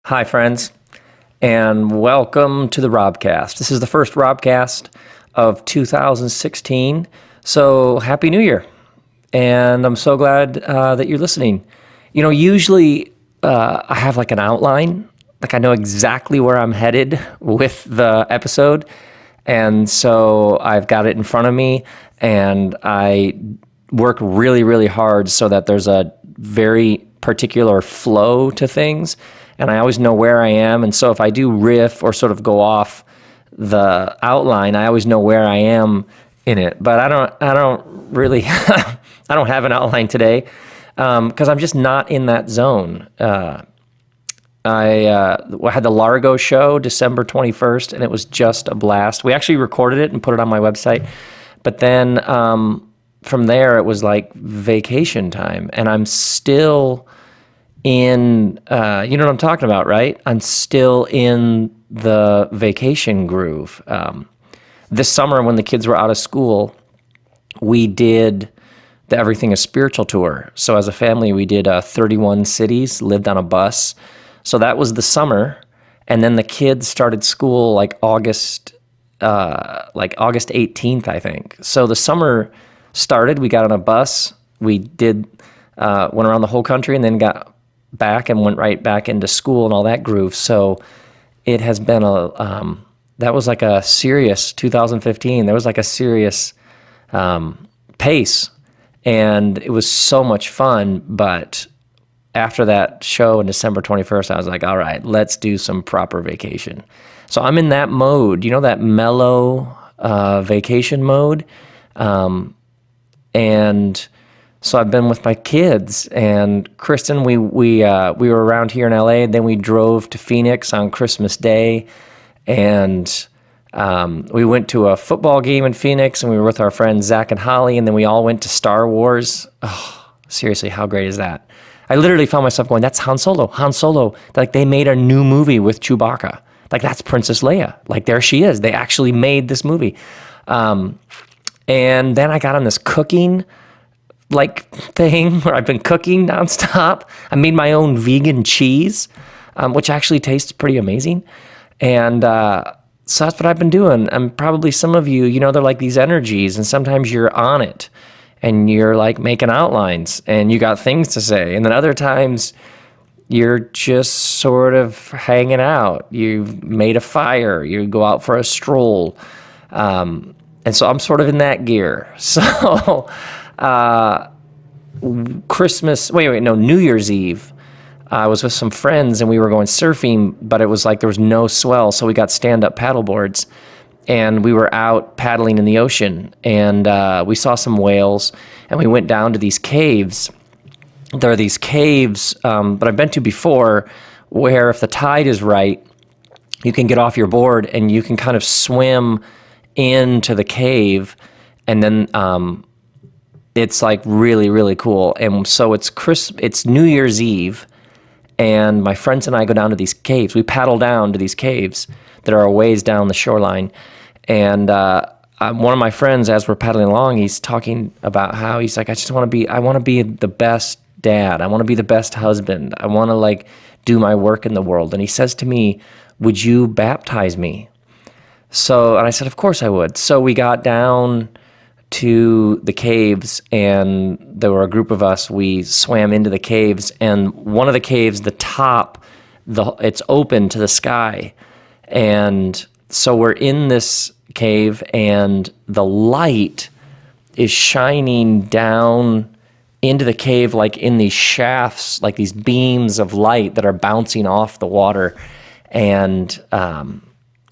Hi, friends, and welcome to the RobCast. This is the first RobCast of 2016, so Happy New Year, and I'm so glad that you're listening. Usually I have like an outline, like I know exactly where I'm headed with the episode, and so I've got it in front of me, and I work really, really hard so that there's a very particular flow to things, and I always know where I am. And so if I do riff or sort of go off the outline, I always know where I am in it. But I don't really, I don't have an outline today because I'm just not in that zone. I had the Largo show December 21st, and it was just a blast. We actually recorded it and put it on my website. But then from there, it was like vacation time, and I'm still in, you know what I'm talking about, right? I'm still in the vacation groove. This summer, when the kids were out of school, we did the Everything is Spiritual tour. So as a family, we did 31 cities, lived on a bus. So that was the summer, and then the kids started school like August 18th, I think. So the summer started, we got on a bus, we went around the whole country, and then got back and went right back into school and all that groove. So it has been that was like a serious 2015. There was like a serious pace, and it was so much fun. But after that show on December 21st, I was like, all right, let's do some proper vacation. So I'm in that mode, that mellow vacation mode. And so I've been with my kids, and Kristen, we were around here in LA, and then we drove to Phoenix on Christmas Day, and we went to a football game in Phoenix, and we were with our friends Zach and Holly, and then we all went to Star Wars. Oh, seriously, how great is that? I literally found myself going, that's Han Solo. Han Solo, like they made a new movie with Chewbacca. Like that's Princess Leia. Like there she is. They actually made this movie. And then I got on this cooking thing where I've been cooking nonstop. I made my own vegan cheese, which actually tastes pretty amazing. And so that's what I've been doing. And probably some of you, they're like these energies, and sometimes you're on it and you're like making outlines and you got things to say. And then other times you're just sort of hanging out. You've made a fire. You go out for a stroll. And so I'm sort of in that gear. So New Year's Eve, I was with some friends and we were going surfing, but it was like there was no swell, so we got stand-up paddle boards, and we were out paddling in the ocean, and we saw some whales, and we went down to these caves. There are these caves that I've been to before where if the tide is right, you can get off your board and you can kind of swim into the cave, and then it's like really, really cool. And so it's New Year's Eve, and my friends and I go down to these caves. We paddle down to these caves that are a ways down the shoreline. And one of my friends, as we're paddling along, he's talking about how he's like, I want to be the best dad. I want to be the best husband. I want to do my work in the world. And he says to me, would you baptize me? So, and I said, of course I would. So we got down to the caves, and there were a group of us. We swam into the caves, and one of the caves, the top, it's open to the sky. And so we're in this cave, and the light is shining down into the cave, like in these shafts, like these beams of light that are bouncing off the water. And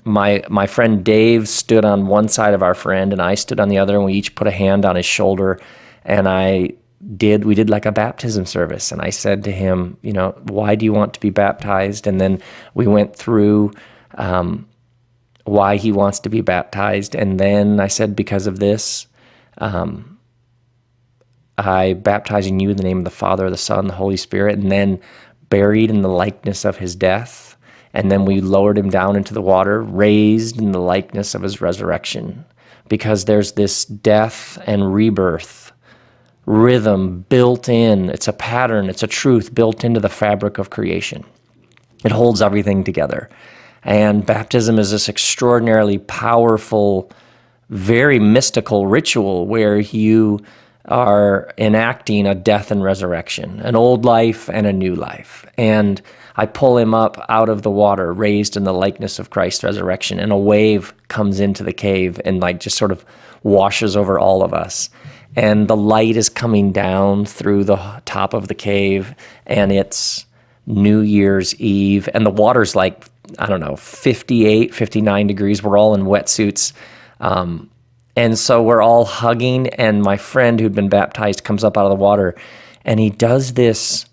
my friend Dave stood on one side of our friend, and I stood on the other, and we each put a hand on his shoulder, and we did like a baptism service. And I said to him, why do you want to be baptized? And then we went through why he wants to be baptized. And then I said, because of this, I baptize in you in the name of the Father, the Son, the Holy Spirit, and then buried in the likeness of his death. And then we lowered him down into the water, raised in the likeness of his resurrection, because there's this death and rebirth rhythm built in. It's a pattern, it's a truth built into the fabric of creation. It holds everything together. And baptism is this extraordinarily powerful, very mystical ritual where you are enacting a death and resurrection, an old life and a new life. And I pull him up out of the water, raised in the likeness of Christ's resurrection, and a wave comes into the cave and like just sort of washes over all of us. And the light is coming down through the top of the cave, and it's New Year's Eve, and the water's like, I don't know, 58, 59 degrees. We're all in wetsuits. And so we're all hugging, and my friend who'd been baptized comes up out of the water, and he does this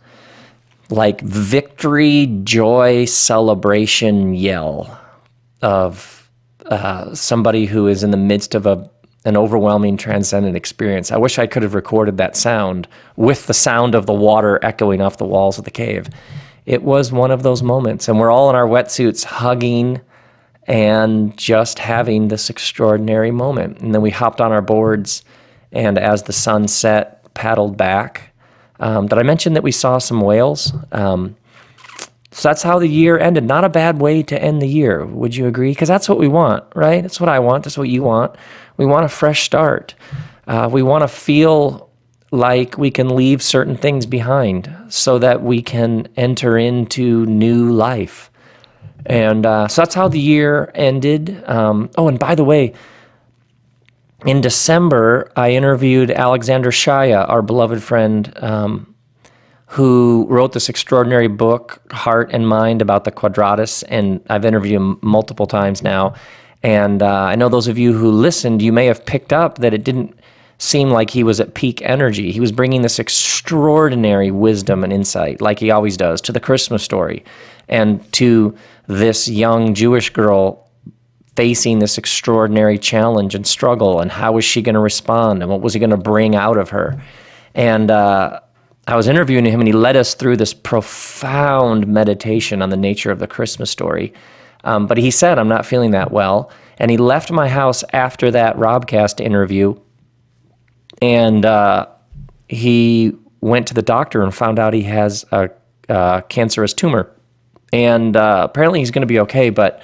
like victory, joy, celebration yell of somebody who is in the midst of an overwhelming transcendent experience. I wish I could have recorded that sound with the sound of the water echoing off the walls of the cave. It was one of those moments, and we're all in our wetsuits hugging and just having this extraordinary moment. And then we hopped on our boards, and as the sun set, paddled back. Did I mention that we saw some whales? So that's how the year ended. Not a bad way to end the year. Would you agree? Because that's what we want, right? That's what I want. That's what you want. We want a fresh start. We want to feel like we can leave certain things behind so that we can enter into new life. And so that's how the year ended. Oh, and by the way, in December, I interviewed Alexander Shaya, our beloved friend, who wrote this extraordinary book, Heart and Mind, about the Quadratus, and I've interviewed him multiple times now. And I know those of you who listened, you may have picked up that it didn't seem like he was at peak energy. He was bringing this extraordinary wisdom and insight, like he always does, to the Christmas story and to this young Jewish girl facing this extraordinary challenge and struggle, and how was she going to respond, and what was he going to bring out of her. And I was interviewing him, and he led us through this profound meditation on the nature of the Christmas story. But he said, I'm not feeling that well. And he left my house after that RobCast interview, and he went to the doctor and found out he has a cancerous tumor. And apparently he's going to be okay, but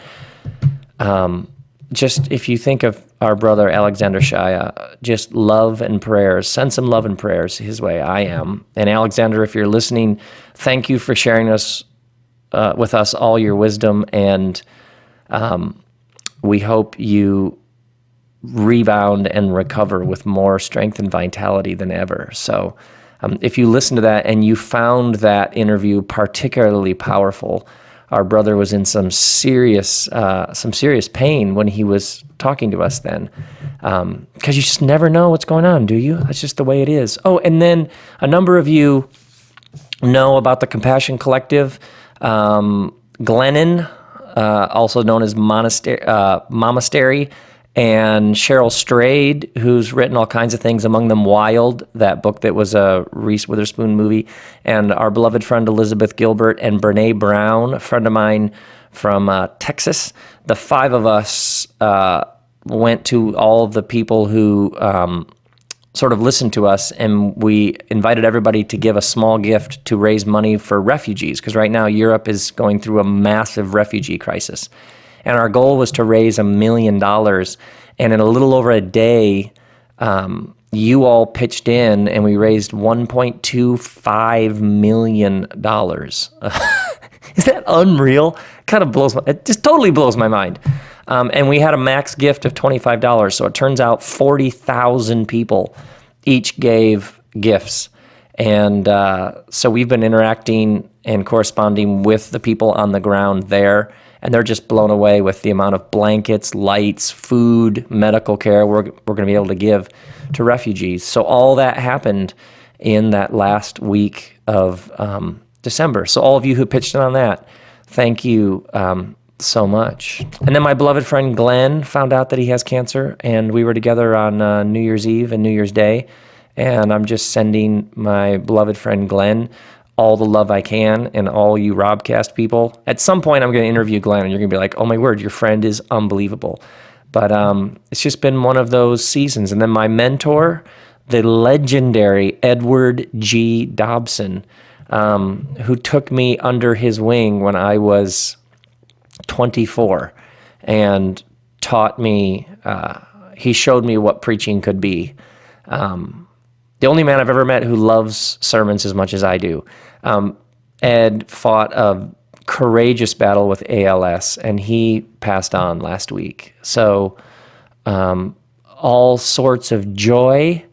just if you think of our brother Alexander Shaya, just love and prayers, send some love and prayers his way. I am. And Alexander, if you're listening, thank you for sharing us with us all your wisdom, and we hope you rebound and recover with more strength and vitality than ever. So if you listen to that and you found that interview particularly powerful, our brother was in some serious pain when he was talking to us then, because you just never know what's going on, do you? That's just the way it is. Oh, and then a number of you know about the Compassion Collective. Glennon, also known as Monastery, and Cheryl Strayed, who's written all kinds of things, among them Wild, that book that was a Reese Witherspoon movie, and our beloved friend Elizabeth Gilbert and Brene Brown, a friend of mine from Texas. The five of us went to all of the people who sort of listened to us, and we invited everybody to give a small gift to raise money for refugees, because right now Europe is going through a massive refugee crisis. And our goal was to raise $1 million. And in a little over a day, you all pitched in, and we raised $1.25 million. Is that unreal? It just totally blows my mind. And we had a max gift of $25. So it turns out 40,000 people each gave gifts. And so we've been interacting and corresponding with the people on the ground there. And they're just blown away with the amount of blankets, lights, food, medical care we're going to be able to give to refugees. So all that happened in that last week of December. So all of you who pitched in on that, thank you so much. And then my beloved friend Glenn found out that he has cancer, and we were together on New Year's Eve and New Year's Day. And I'm just sending my beloved friend Glenn all the love I can, and all you RobCast people. At some point, I'm going to interview Glenn, and you're going to be like, oh my word, your friend is unbelievable. But it's just been one of those seasons. And then my mentor, the legendary Edward G. Dobson, who took me under his wing when I was 24 and taught me, he showed me what preaching could be. The only man I've ever met who loves sermons as much as I do. Ed fought a courageous battle with ALS, and he passed on last week. So all sorts of joy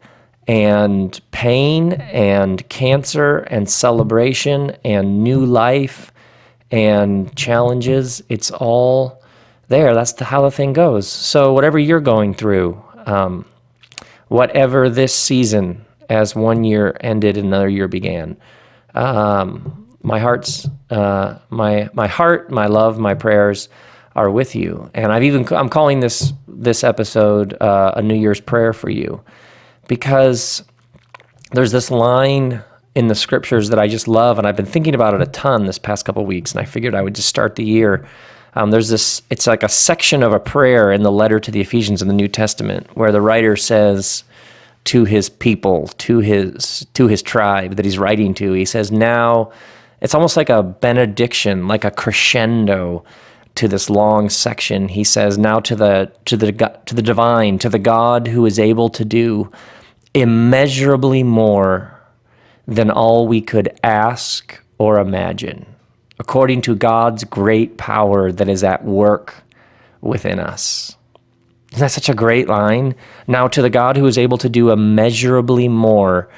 and pain and cancer and celebration and new life and challenges, it's all there. That's how the thing goes. So whatever you're going through, whatever this season, as one year ended, another year began, my heart, my love, my prayers are with you. And I'm calling this episode a New Year's prayer for you, because there's this line in the scriptures that I just love, and I've been thinking about it a ton this past couple of weeks, and I figured I would just start the year. It's like a section of a prayer in the letter to the Ephesians in the New Testament, where the writer says to his people, to his tribe that he's writing to, he says, now, it's almost like a benediction, like a crescendo to this long section. He says, now to the divine, to the God who is able to do immeasurably more than all we could ask or imagine, according to God's great power that is at work within us. Isn't that such a great line? Now to the God who is able to do immeasurably more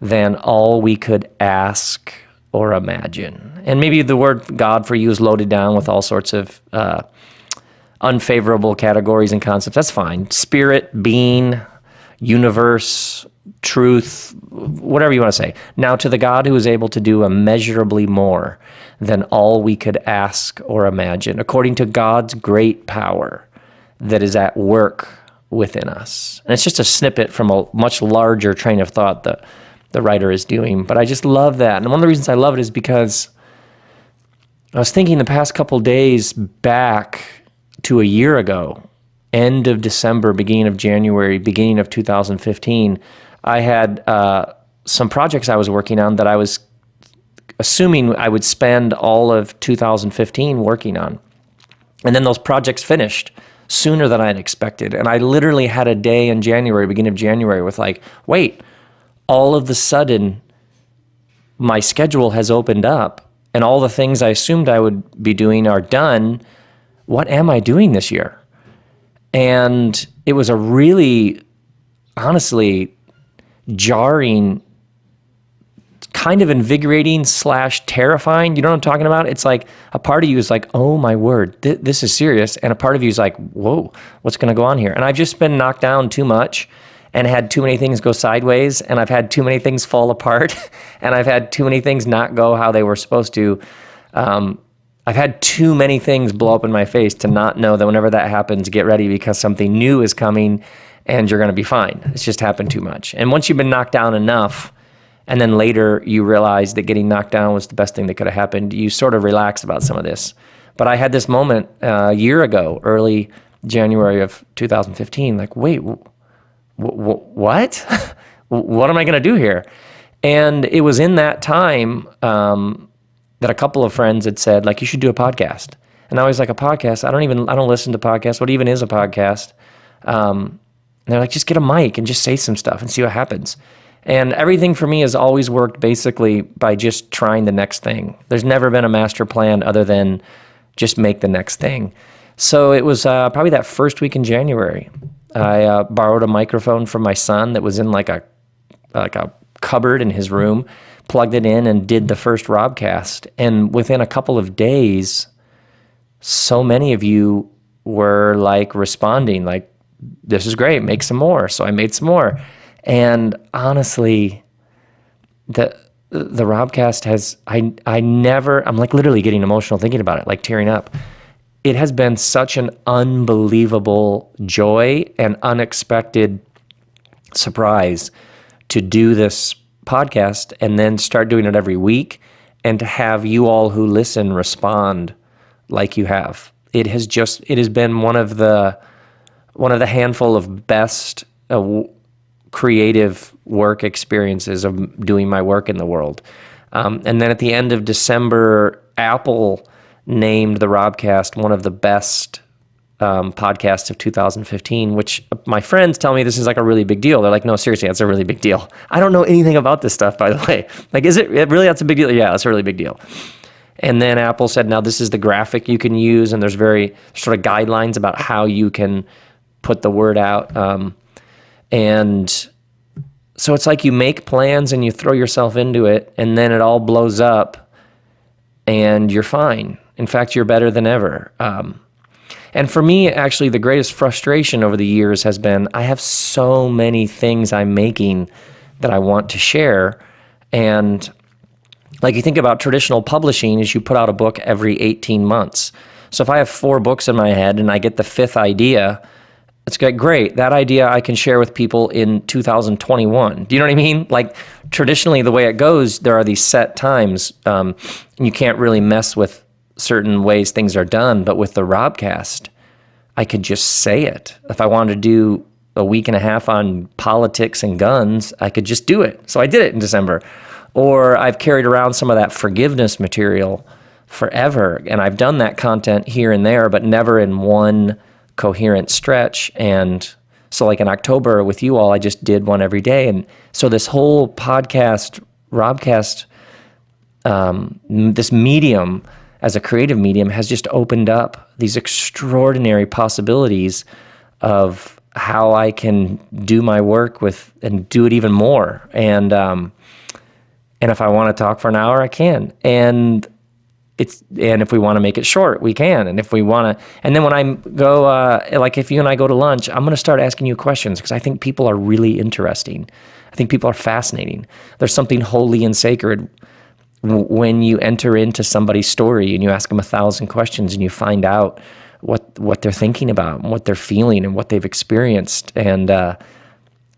than all we could ask or imagine. And maybe the word God for you is loaded down with all sorts of unfavorable categories and concepts. That's fine. Spirit, being, universe, truth, whatever you want to say. Now to the God who is able to do immeasurably more than all we could ask or imagine, according to God's great power that is at work within us. And it's just a snippet from a much larger train of thought that the writer is doing. But I just love that. And one of the reasons I love it is because I was thinking the past couple days back to a year ago, end of December, beginning of January, beginning of 2015, I had some projects I was working on that I was assuming I would spend all of 2015 working on. And then those projects finished sooner than I had expected. And I literally had a day in January, beginning of January, with like, wait, all of a sudden my schedule has opened up and all the things I assumed I would be doing are done. What am I doing this year? And it was a really, honestly, jarring, kind of invigorating / terrifying. You know what I'm talking about? It's like a part of you is like, oh my word, this is serious. And a part of you is like, whoa, what's going to go on here? And I've just been knocked down too much and had too many things go sideways. And I've had too many things fall apart. And I've had too many things not go how they were supposed to. I've had too many things blow up in my face to not know that whenever that happens, get ready because something new is coming and you're going to be fine. It's just happened too much. And once you've been knocked down enough, and then later you realize that getting knocked down was the best thing that could have happened, you sort of relax about some of this. But I had this moment a year ago, early January of 2015, like, wait, what? What am I going to do here? And it was in that time that a couple of friends had said, like, you should do a podcast. And I was like, a podcast? I don't listen to podcasts. What even is a podcast? And they're like, just get a mic and just say some stuff and see what happens. And everything for me has always worked basically by just trying the next thing. There's never been a master plan other than just make the next thing. So it was probably that first week in January. I borrowed a microphone from my son that was in like a cupboard in his room, plugged it in and did the first RobCast. And within a couple of days, so many of you were like responding like, this is great, make some more. So I made some more. And honestly, the RobCast has, I'm like literally getting emotional thinking about it, like tearing up. It has been such an unbelievable joy and unexpected surprise to do this podcast and then start doing it every week and to have you all who listen respond like you have. It has been one of the handful of best creative work experiences of doing my work in the world. And then at the end of December, Apple named the RobCast one of the best podcasts of 2015, which my friends tell me this is like a really big deal. They're like, no, seriously, that's a really big deal. I don't know anything about this stuff, by the way. Like, is it really, that's a big deal? Yeah, that's a really big deal. And then Apple said, now this is the graphic you can use, and there's very sort of guidelines about how you can put the word out. And so it's like you make plans and you throw yourself into it, and then it all blows up, and you're fine. In fact, you're better than ever. And for me, actually, the greatest frustration over the years has been I have so many things I'm making that I want to share. And like you think about traditional publishing is you put out a book every 18 months. So if I have 4 books in my head and I get the 5th idea, it's great. That idea I can share with people in 2021. Do you know what I mean? Like traditionally, the way it goes, there are these set times. And you can't really mess with certain ways things are done. But with the RobCast, I could just say it. If I wanted to do a week and a half on politics and guns, I could just do it. So I did it in December. Or I've carried around some of that forgiveness material forever. And I've done that content here and there, but never in one coherent stretch. And so like in October with you all, I just did one every day. And so this whole podcast, RobCast, this medium as a creative medium has just opened up these extraordinary possibilities of how I can do my work with and do it even more. And if I want to talk for an hour, I can. And if we want to make it short, we can. And if we want to, and then when I go, like if you and I go to lunch, I'm going to start asking you questions because I think people are really interesting. I think people are fascinating. There's something holy and sacred when you enter into somebody's story and you ask them 1,000 questions and you find out what they're thinking about and what they're feeling and what they've experienced. And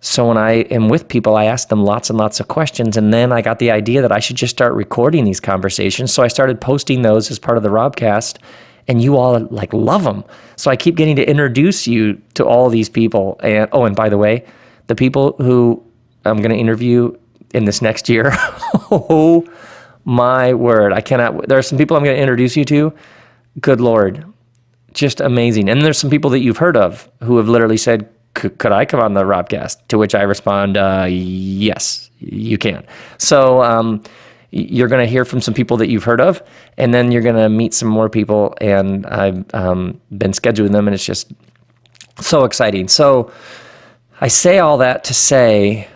so when I am with people, I ask them lots and lots of questions. And then I got the idea that I should just start recording these conversations. So I started posting those as part of the RobCast, and you all like love them. So I keep getting to introduce you to all these people. And oh, and by the way, the people who I'm going to interview in this next year, oh my word, I cannot. There are some people I'm going to introduce you to. Good Lord, just amazing. And there's some people that you've heard of who have literally said, could I come on the RobCast? To which I respond, yes, you can. So you're going to hear from some people that you've heard of, and then you're going to meet some more people, and I've been scheduling them, and it's just so exciting. So I say all that to say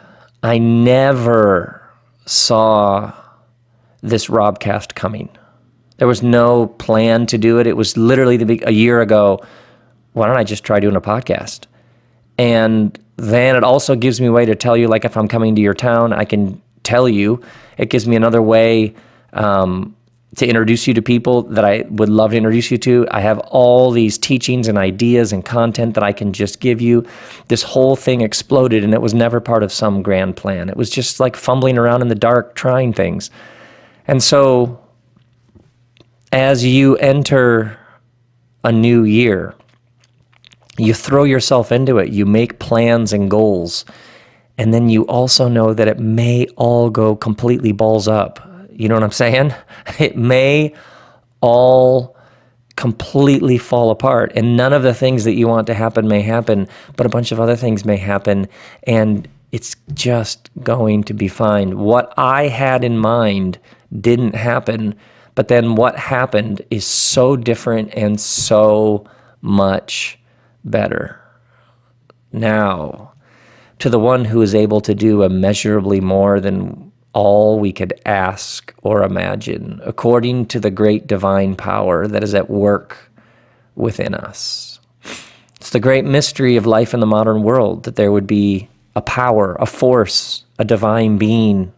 I never saw this RobCast coming. There was no plan to do it. It was literally a year ago, why don't I just try doing a podcast? And then it also gives me a way to tell you, like if I'm coming to your town, I can tell you. It gives me another way to introduce you to people that I would love to introduce you to. I have all these teachings and ideas and content that I can just give you. This whole thing exploded, and it was never part of some grand plan. It was just like fumbling around in the dark, trying things. And so as you enter a new year, you throw yourself into it, you make plans and goals, and then you also know that it may all go completely balls up. You know what I'm saying? It may all completely fall apart, and none of the things that you want to happen may happen, but a bunch of other things may happen, and it's just going to be fine. What I had in mind didn't happen, but then what happened is so different and so much better. Now, to the one who is able to do immeasurably more than all we could ask or imagine, according to the great divine power that is at work within us. It's the great mystery of life in the modern world, that there would be a power, a force, a divine being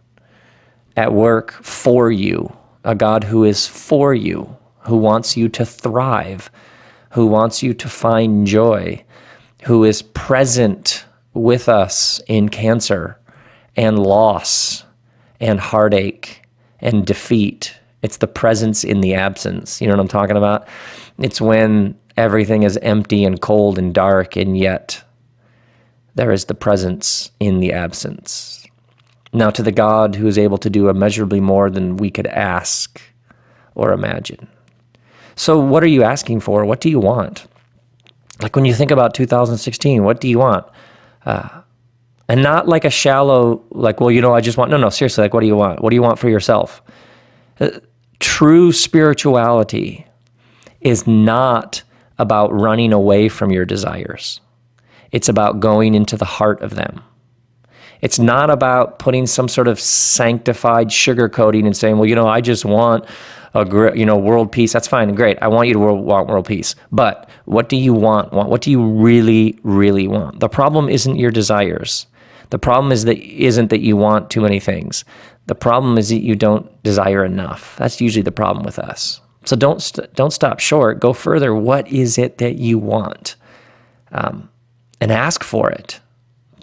at work for you, a God who is for you, who wants you to thrive, who wants you to find joy, who is present with us in cancer and loss and heartache and defeat. It's the presence in the absence. You know what I'm talking about? It's when everything is empty and cold and dark, and yet there is the presence in the absence. Now to the God who is able to do immeasurably more than we could ask or imagine. So what are you asking for? What do you want? Like when you think about 2016, what do you want? And not like a shallow, like, well, I just want, no, seriously, like, what do you want? What do you want for yourself? True spirituality is not about running away from your desires. It's about going into the heart of them. It's not about putting some sort of sanctified sugarcoating and saying, well, I just want world peace. That's fine and great. I want you to want world peace. But what do you want? What do you really, really want? The problem isn't your desires. The problem isn't that you want too many things. The problem is that you don't desire enough. That's usually the problem with us. So don't stop short. Go further. What is it that you want? And ask for it.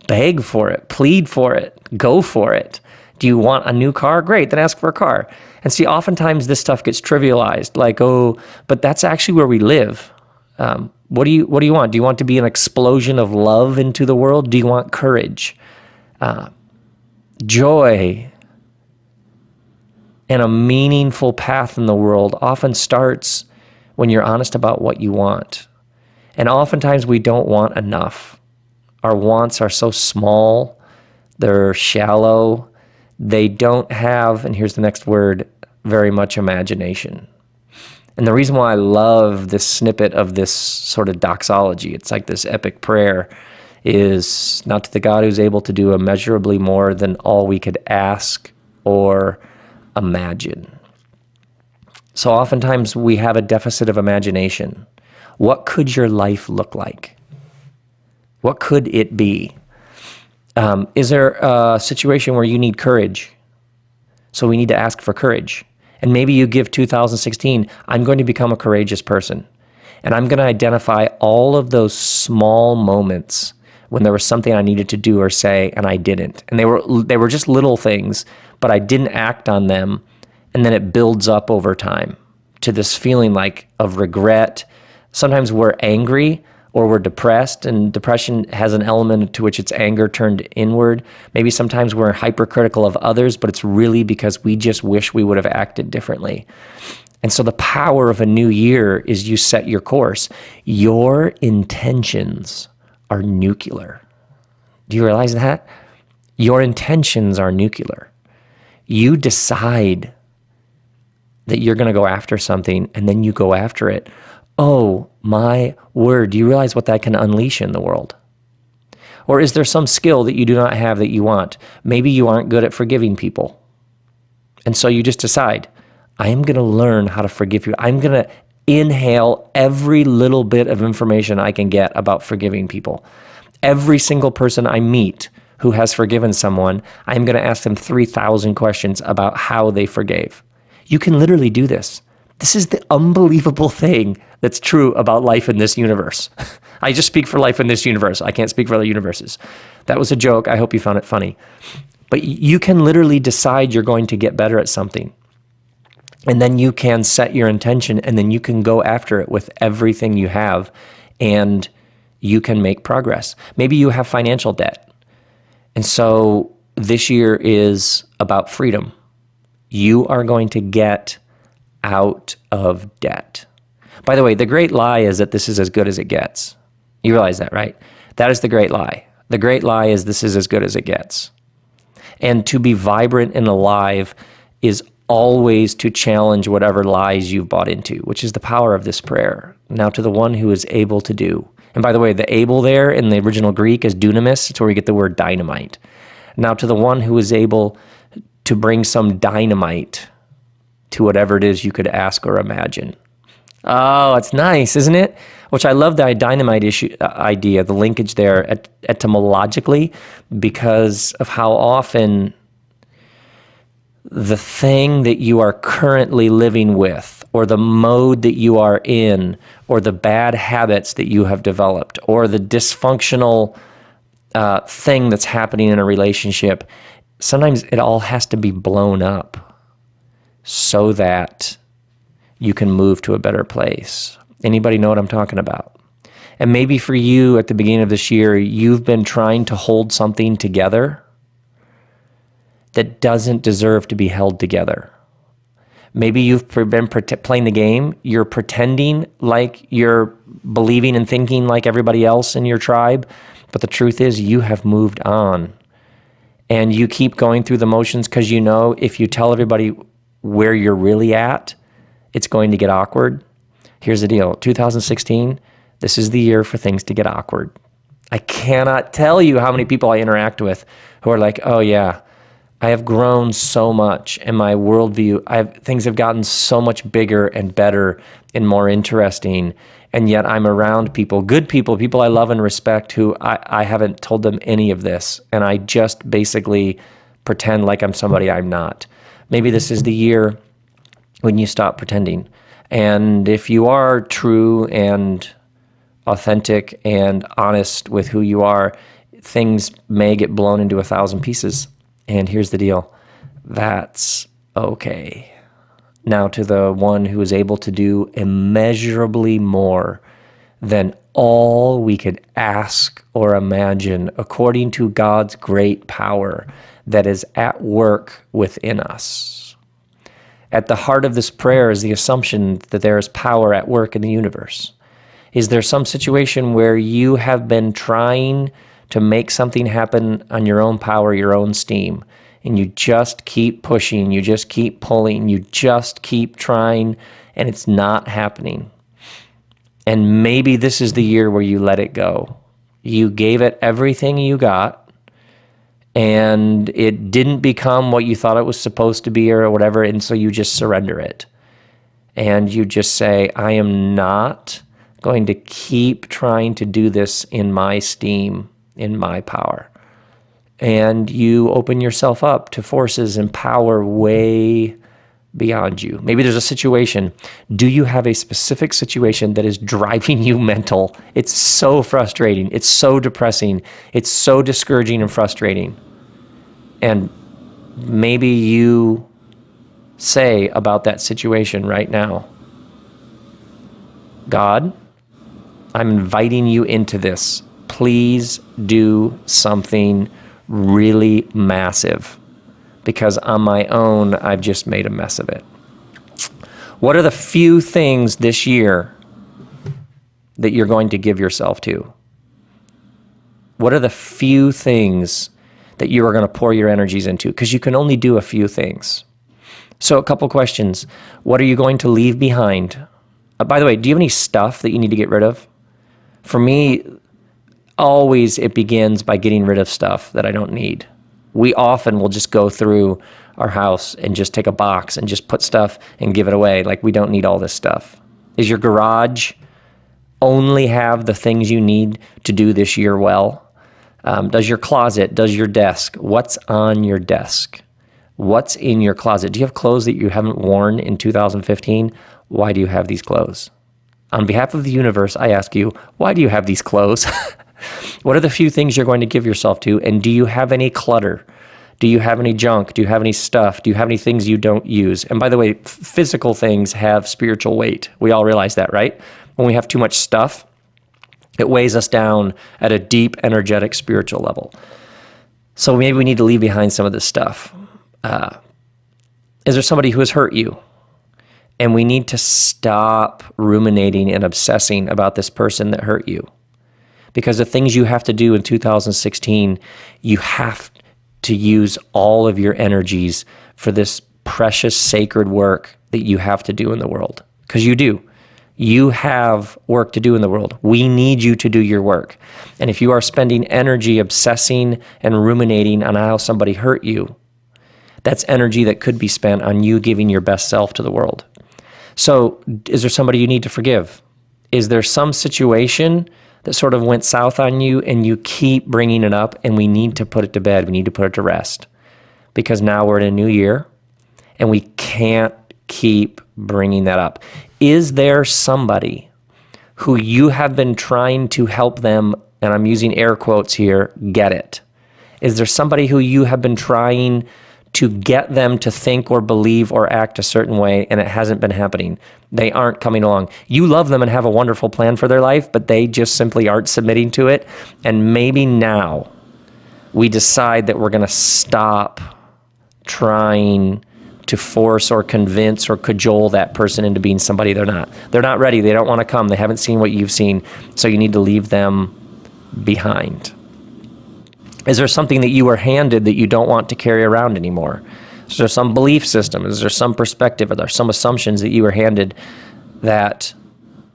Beg for it. Plead for it. Go for it. Do you want a new car? Great, then ask for a car. And see, oftentimes this stuff gets trivialized, like, but that's actually where we live. What do you want? Do you want to be an explosion of love into the world? Do you want courage, joy, and a meaningful path in the world? Often starts when you're honest about what you want. And oftentimes we don't want enough. Our wants are so small, they're shallow, they don't have, and here's the next word, very much imagination. And the reason why I love this snippet of this sort of doxology, it's like this epic prayer, is not to the God who's able to do immeasurably more than all we could ask or imagine. So oftentimes we have a deficit of imagination. What could your life look like? What could it be? Is there a situation where you need courage? So we need to ask for courage. And maybe you give 2016, I'm going to become a courageous person. And I'm going to identify all of those small moments when there was something I needed to do or say and I didn't. And they were just little things, but I didn't act on them. And then it builds up over time to this feeling like of regret. Sometimes we're angry or we're depressed, and depression has an element to which it's anger turned inward. Maybe sometimes we're hypercritical of others, but it's really because we just wish we would have acted differently. And so the power of a new year is you set your course. Your intentions are nuclear. Do you realize that? Your intentions are nuclear. You decide that you're going to go after something, and then you go after it. Oh my word, do you realize what that can unleash in the world? Or is there some skill that you do not have that you want? Maybe you aren't good at forgiving people. And so you just decide, I am going to learn how to forgive you. I'm going to inhale every little bit of information I can get about forgiving people. Every single person I meet who has forgiven someone, I'm going to ask them 3,000 questions about how they forgave. You can literally do this. This is the unbelievable thing that's true about life in this universe. I just speak for life in this universe. I can't speak for other universes. That was a joke. I hope you found it funny. But you can literally decide you're going to get better at something. And then you can set your intention, and then you can go after it with everything you have, and you can make progress. Maybe you have financial debt. And so this year is about freedom. You are going to get out of debt. By the way, the great lie is that this is as good as it gets. You realize that, right? That is the great lie. The great lie is this is as good as it gets. And to be vibrant and alive is always to challenge whatever lies you've bought into, which is the power of this prayer. Now to the one who is able to do. And by the way, the able there in the original Greek is dunamis. It's where we get the word dynamite. Now to the one who is able to bring some dynamite to whatever it is you could ask or imagine. Oh, it's nice, isn't it? Which I love the dynamite idea, the linkage there etymologically, because of how often the thing that you are currently living with, or the mode that you are in, or the bad habits that you have developed, or the dysfunctional thing that's happening in a relationship, sometimes it all has to be blown up so that you can move to a better place. Anybody know what I'm talking about? And maybe for you at the beginning of this year, you've been trying to hold something together. that doesn't deserve to be held together. Maybe you've been playing the game. You're pretending like you're believing and thinking like everybody else in your tribe, but the truth is you have moved on. And you keep going through the motions because you know if you tell everybody where you're really at, it's going to get awkward. Here's the deal. 2016, this is the year for things to get awkward. I cannot tell you how many people I interact with who are like, oh yeah, I have grown so much in my worldview. Things have gotten so much bigger and better and more interesting. And yet I'm around people, good people I love and respect, who I haven't told them any of this. And I just basically pretend like I'm somebody I'm not. Maybe this is the year when you stop pretending. And if you are true and authentic and honest with who you are, things may get blown into 1,000 pieces. And here's the deal. That's okay. Now to the one who is able to do immeasurably more than all we could ask or imagine, according to God's great power that is at work within us. At the heart of this prayer is the assumption that there is power at work in the universe. Is there some situation where you have been trying to make something happen on your own power, your own steam, and you just keep pushing, you just keep pulling, you just keep trying, and it's not happening? And maybe this is the year where you let it go. You gave it everything you got, and it didn't become what you thought it was supposed to be or whatever, and so you just surrender it. And you just say, I am not going to keep trying to do this in my steam, in my power. And you open yourself up to forces and power way beyond you. Maybe there's a situation. Do you have a specific situation that is driving you mental? It's so frustrating. It's so depressing. It's so discouraging and frustrating. And maybe you say about that situation right now, God, I'm inviting you into this. Please do something really massive, because on my own, I've just made a mess of it. What are the few things this year that you're going to give yourself to? What are the few things that you are going to pour your energies into? Because you can only do a few things. So a couple questions. What are you going to leave behind? By the way, do you have any stuff that you need to get rid of? For me, always it begins by getting rid of stuff that I don't need. We often will just go through our house and just take a box and just put stuff and give it away. Like, we don't need all this stuff. Is your garage only have the things you need to do this year well? Does your closet, does your desk, what's on your desk? What's in your closet? Do you have clothes that you haven't worn in 2015? Why do you have these clothes? On behalf of the universe, I ask you, why do you have these clothes? What are the few things you're going to give yourself to? And do you have any clutter? Do you have any junk? Do you have any stuff? Do you have any things you don't use? And by the way, physical things have spiritual weight. We all realize that, right? When we have too much stuff, it weighs us down at a deep, energetic, spiritual level. So maybe we need to leave behind some of this stuff. Is there somebody who has hurt you? And we need to stop ruminating and obsessing about this person that hurt you. Because the things you have to do in 2016, you have to use all of your energies for this precious, sacred work that you have to do in the world. Because you do. You have work to do in the world. We need you to do your work. And if you are spending energy obsessing and ruminating on how somebody hurt you, that's energy that could be spent on you giving your best self to the world. So is there somebody you need to forgive? Is there some situation that sort of went south on you and you keep bringing it up, and we need to put it to bed, we need to put it to rest? Because now we're in a new year and we can't keep bringing that up. Is there somebody who you have been trying to help them, and I'm using air quotes here, get it? Is there somebody who you have been trying to get them to think or believe or act a certain way, and it hasn't been happening? They aren't coming along. You love them and have a wonderful plan for their life, but they just simply aren't submitting to it. And maybe now we decide that we're going to stop trying to force or convince or cajole that person into being somebody they're not. They're not ready. They don't want to come. They haven't seen what you've seen. So you need to leave them behind. Is there something that you were handed that you don't want to carry around anymore? Is there some belief system? Is there some perspective? Are there some assumptions that you were handed that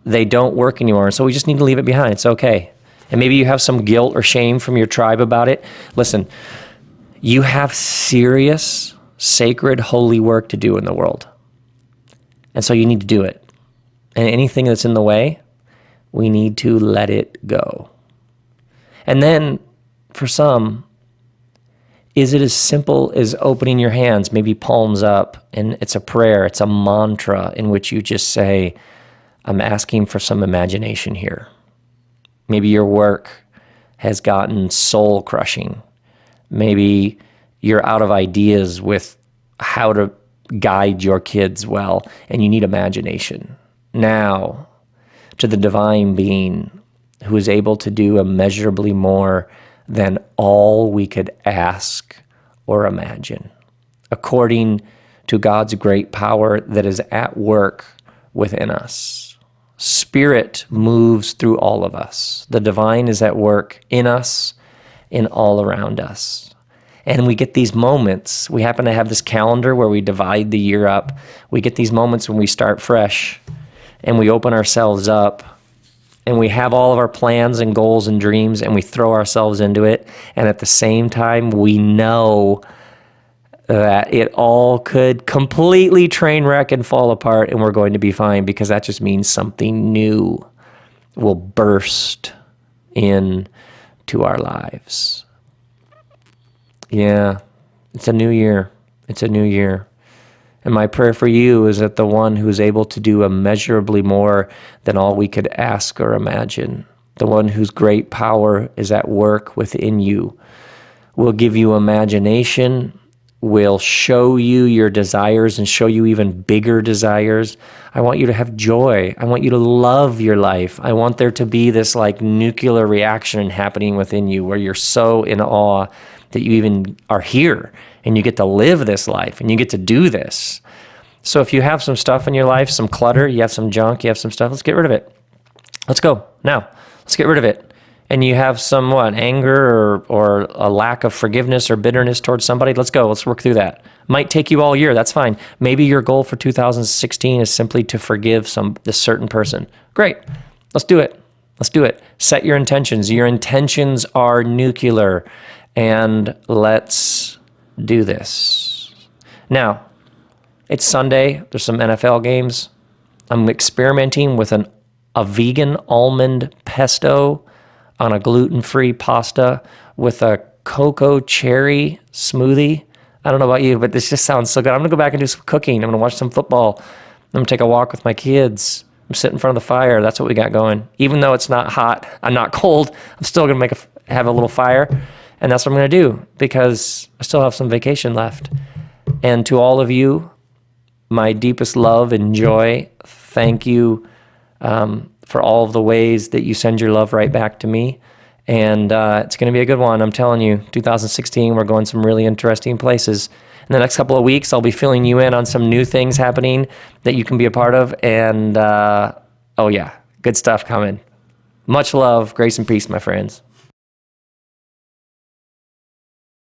they don't work anymore? And so we just need to leave it behind. It's okay. And maybe you have some guilt or shame from your tribe about it. Listen, you have serious, sacred, holy work to do in the world. And so you need to do it. And anything that's in the way, we need to let it go. And then for some, is it as simple as opening your hands, maybe palms up, and it's a prayer, it's a mantra in which you just say, I'm asking for some imagination here. Maybe your work has gotten soul crushing. Maybe you're out of ideas with how to guide your kids well, and you need imagination. Now, to the divine being who is able to do immeasurably more than all we could ask or imagine, according to God's great power that is at work within us. Spirit moves through all of us. The divine is at work in us, in all around us. And we get these moments. We happen to have this calendar where we divide the year up. We get these moments when we start fresh and we open ourselves up and we have all of our plans and goals and dreams and we throw ourselves into it. And at the same time, we know that it all could completely train wreck and fall apart and we're going to be fine, because that just means something new will burst into our lives. Yeah, it's a new year. It's a new year. And my prayer for you is that the one who is able to do immeasurably more than all we could ask or imagine, the one whose great power is at work within you, will give you imagination, will show you your desires and show you even bigger desires. I want you to have joy. I want you to love your life. I want there to be this like nuclear reaction happening within you where you're so in awe that you even are here and you get to live this life and you get to do this. So if you have some stuff in your life, some clutter, you have some junk, you have some stuff, let's get rid of it. Let's go now. Let's get rid of it. And you have some anger or a lack of forgiveness or bitterness towards somebody, let's go. Let's work through that. Might take you all year. That's fine. Maybe your goal for 2016 is simply to forgive this certain person. Great. Let's do it. Let's do it. Set your intentions. Your intentions are nuclear. And let's do this. Now, it's Sunday. There's some NFL games. I'm experimenting with a vegan almond pesto on a gluten-free pasta with a cocoa cherry smoothie. I don't know about you, but this just sounds so good. I'm going to go back and do some cooking. I'm going to watch some football. I'm going to take a walk with my kids. I'm sitting in front of the fire. That's what we got going. Even though it's not hot, I'm not cold, I'm still going to have a little fire. And that's what I'm going to do because I still have some vacation left. And to all of you, my deepest love and joy, thank you for all of the ways that you send your love right back to me. And it's going to be a good one. I'm telling you, 2016, we're going some really interesting places. In the next couple of weeks, I'll be filling you in on some new things happening that you can be a part of. And oh yeah, good stuff coming. Much love, grace and peace, my friends.